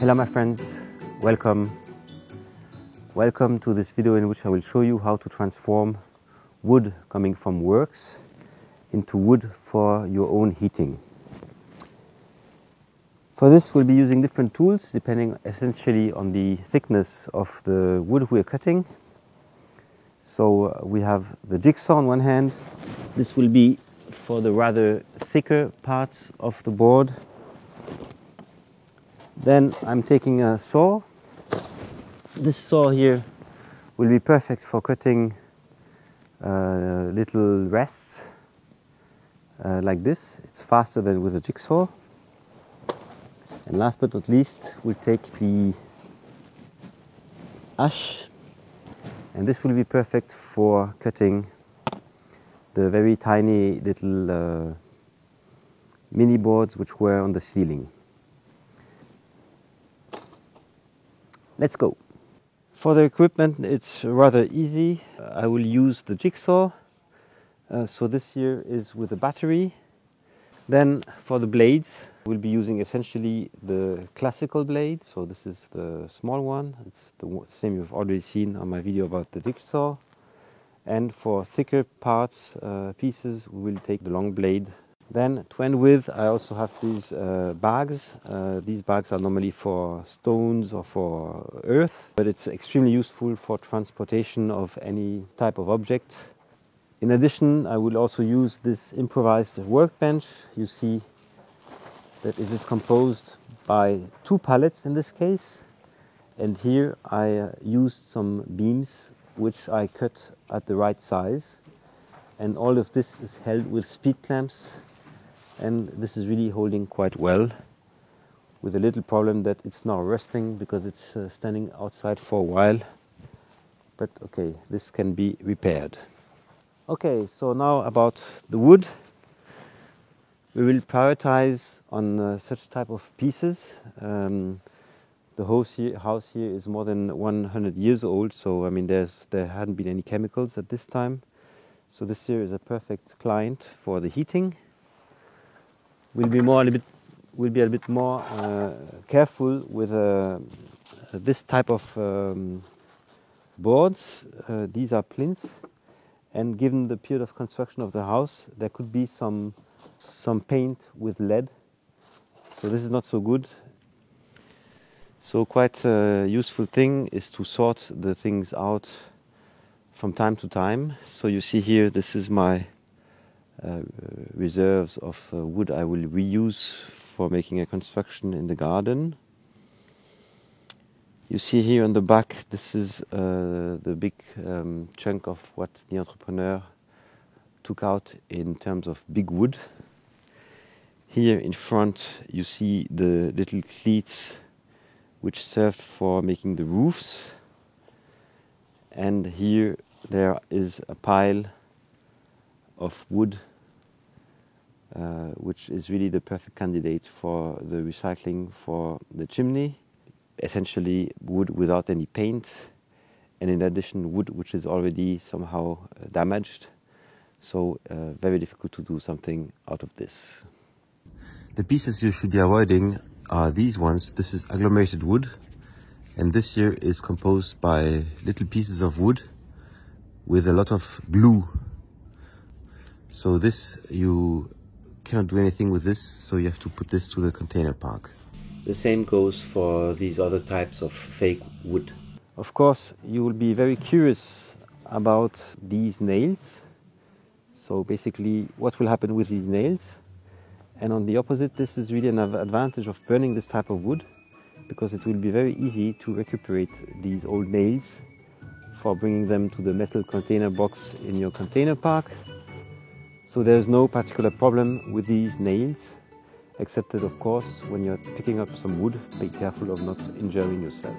Hello my friends, welcome to this video in which I will show you how to transform wood coming from works into wood for your own heating. For this we'll be using different tools depending essentially on the thickness of the wood we are cutting. So we have the jigsaw on one hand. This will be for the rather thicker parts of the board. Then I'm taking a saw. This saw here will be perfect for cutting little rests like this. It's faster than with a jigsaw. And last but not least, we'll take the ash, and this will be perfect for cutting the very tiny little mini boards which were on the ceiling. Let's go. For the equipment it's rather easy. I will use the jigsaw. So this here is with a battery. Then for the blades we'll be using essentially the classical blade. So this is the small one. It's the same you've already seen on my video about the jigsaw. And for thicker parts, pieces, we will take the long blade. Then to end with, I also have these bags. These bags are normally for stones or for earth, but it's extremely useful for transportation of any type of object. In addition, I will also use this improvised workbench. You see that it is composed by 2 pallets in this case. And here I used some beams which I cut at the right size. And all of this is held with speed clamps. And this is really holding quite well, with a little problem that it's now rusting because it's standing outside for a while. But okay, this can be repaired. Okay, so now about the wood. We will prioritize on such type of pieces. The house here is more than 100 years old, so I mean there hadn't been any chemicals at this time. So this here is a perfect client for the heating. We'll be a bit more careful with this type of boards. These are plinth, and given the period of construction of the house, there could be some paint with lead. So this is not so good. So quite a useful thing is to sort the things out from time to time. So you see here, this is my reserves of wood I will reuse for making a construction in the garden. You see here on the back, this is the big chunk of what the entrepreneur took out in terms of big wood. Here in front you see the little cleats which served for making the roofs. And here there is a pile of wood which is really the perfect candidate for the recycling for the chimney. Essentially wood without any paint, and in addition wood which is already somehow damaged. So very difficult to do something out of this. The pieces you should be avoiding are these ones. This is agglomerated wood, and this here is composed by little pieces of wood with a lot of glue. So this, you cannot do anything with this, so you have to put this to the container park. The same goes for these other types of fake wood. Of course, you will be very curious about these nails. So basically, what will happen with these nails? And on the opposite, this is really an advantage of burning this type of wood, because it will be very easy to recuperate these old nails for bringing them to the metal container box in your container park. So there's no particular problem with these nails, except that of course when you're picking up some wood, be careful of not injuring yourself.